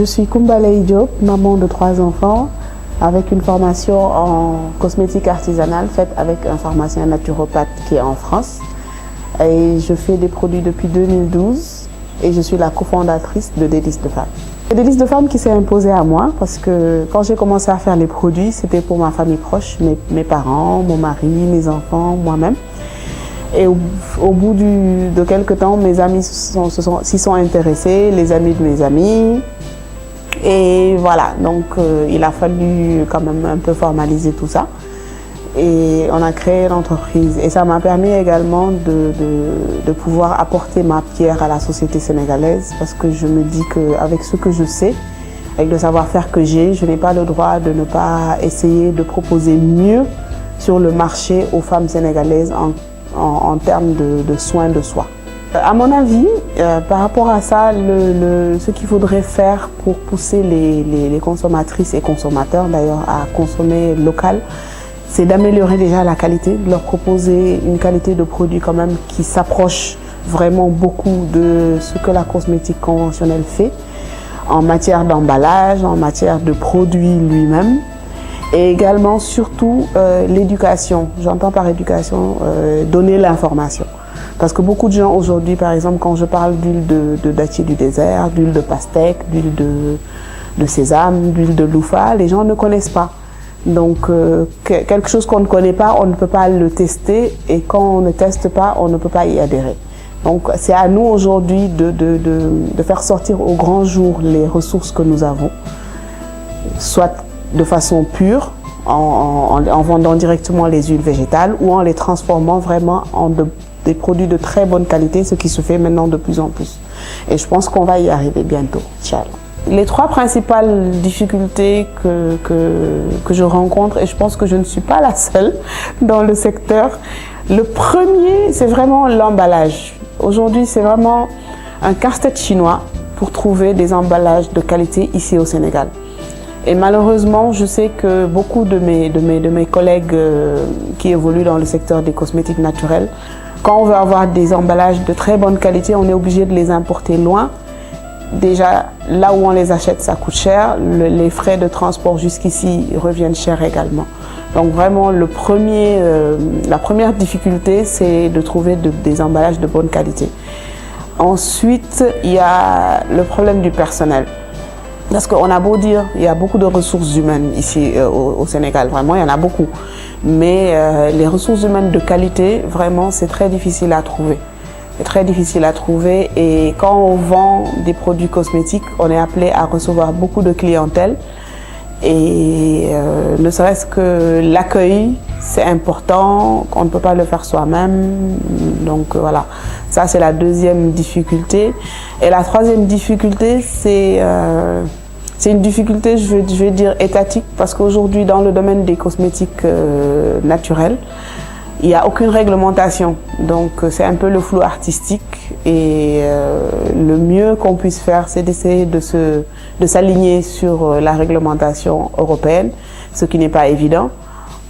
Je suis Koumbalaï Diop, maman de 3 enfants, avec une formation en cosmétique artisanale faite avec un pharmacien naturopathe qui est en France. Et je fais des produits depuis 2012 et je suis la cofondatrice de Délices de Femmes. Délices de Femmes qui s'est imposé à moi parce que quand j'ai commencé à faire les produits, c'était pour ma famille proche, mes parents, mon mari, mes enfants, moi-même. Et au bout de quelques temps, mes amis s'y sont intéressés, les amis de mes amis. Et voilà, donc il a fallu quand même un peu formaliser tout ça. Et on a créé l'entreprise. Et ça m'a permis également de pouvoir apporter ma pierre à la société sénégalaise parce que je me dis qu'avec ce que je sais, avec le savoir-faire que j'ai, je n'ai pas le droit de ne pas essayer de proposer mieux sur le marché aux femmes sénégalaises en termes de soins de soi. À mon avis, par rapport à ça, ce qu'il faudrait faire pour pousser les consommatrices et consommateurs d'ailleurs à consommer local, c'est d'améliorer déjà la qualité, de leur proposer une qualité de produit quand même qui s'approche vraiment beaucoup de ce que la cosmétique conventionnelle fait en matière d'emballage, en matière de produit lui-même. Et également, surtout, l'éducation. J'entends par éducation, donner l'information. Parce que beaucoup de gens aujourd'hui, par exemple, quand je parle d'huile de dattier du désert, d'huile de pastèque, d'huile de sésame, d'huile de louffa, les gens ne connaissent pas. Donc, quelque chose qu'on ne connaît pas, on ne peut pas le tester. Et quand on ne teste pas, on ne peut pas y adhérer. Donc, c'est à nous aujourd'hui de faire sortir au grand jour les ressources que nous avons, soit de façon pure, en vendant directement les huiles végétales ou en les transformant vraiment en des produits de très bonne qualité, ce qui se fait maintenant de plus en plus. Et je pense qu'on va y arriver bientôt, Inch'Allah. Les 3 principales difficultés que je rencontre, et je pense que je ne suis pas la seule dans le secteur, le premier, c'est vraiment l'emballage. Aujourd'hui, c'est vraiment un casse-tête chinois pour trouver des emballages de qualité ici au Sénégal. Et malheureusement, je sais que beaucoup de mes collègues qui évoluent dans le secteur des cosmétiques naturels, quand on veut avoir des emballages de très bonne qualité, on est obligé de les importer loin. Déjà, là où on les achète, ça coûte cher. Les frais de transport jusqu'ici reviennent cher également. Donc vraiment, la première difficulté, c'est de trouver des emballages de bonne qualité. Ensuite, il y a le problème du personnel. Parce qu'on a beau dire, il y a beaucoup de ressources humaines ici au Sénégal, vraiment, il y en a beaucoup. Mais les ressources humaines de qualité, vraiment, c'est très difficile à trouver. C'est très difficile à trouver et quand on vend des produits cosmétiques, on est appelé à recevoir beaucoup de clientèle. Et ne serait-ce que l'accueil, c'est important, on ne peut pas le faire soi-même. Donc voilà, ça c'est la deuxième difficulté. Et la troisième difficulté, c'est une difficulté, je vais dire, étatique, parce qu'aujourd'hui, dans le domaine des cosmétiques naturels, il n'y a aucune réglementation. Donc c'est un peu le flou artistique et le mieux qu'on puisse faire, c'est d'essayer de s'aligner sur la réglementation européenne, ce qui n'est pas évident,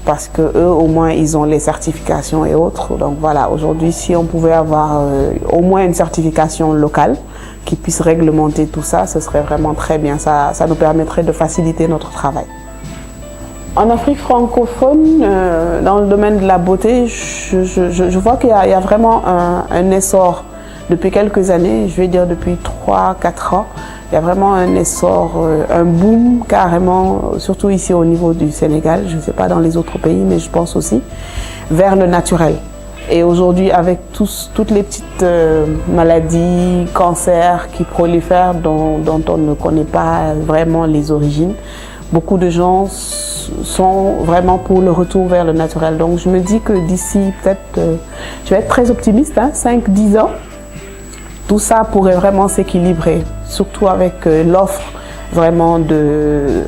parce que eux, au moins, ils ont les certifications et autres. Donc voilà, aujourd'hui, si on pouvait avoir au moins une certification locale qui puisse réglementer tout ça, ce serait vraiment très bien. Ça nous permettrait de faciliter notre travail. En Afrique francophone, dans le domaine de la beauté, je vois qu'il y a vraiment un essor depuis quelques années, je vais dire depuis 3-4 ans. Il y a vraiment un essor, un boom carrément, surtout ici au niveau du Sénégal, je ne sais pas dans les autres pays, mais je pense aussi, vers le naturel. Et aujourd'hui, avec toutes les petites maladies, cancers qui prolifèrent, dont on ne connaît pas vraiment les origines, beaucoup de gens sont vraiment pour le retour vers le naturel. Donc je me dis que d'ici peut-être, je vais être très optimiste, 5-10 ans, tout ça pourrait vraiment s'équilibrer, surtout avec l'offre vraiment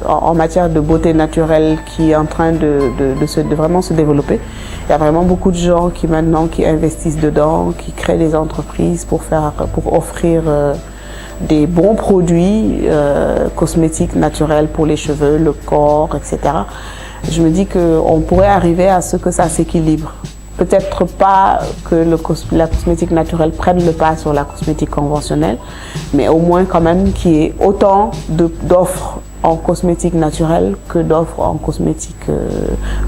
en matière de beauté naturelle qui est en train de vraiment se développer. Il y a vraiment beaucoup de gens qui maintenant qui investissent dedans, qui créent des entreprises pour offrir des bons produits cosmétiques naturels pour les cheveux, le corps, etc. Je me dis qu'on pourrait arriver à ce que ça s'équilibre peut-être pas que la cosmétique naturelle prenne le pas sur la cosmétique conventionnelle, mais au moins quand même qu'il y ait autant d'offres en cosmétique naturelle que d'offres en cosmétique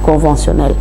conventionnelle.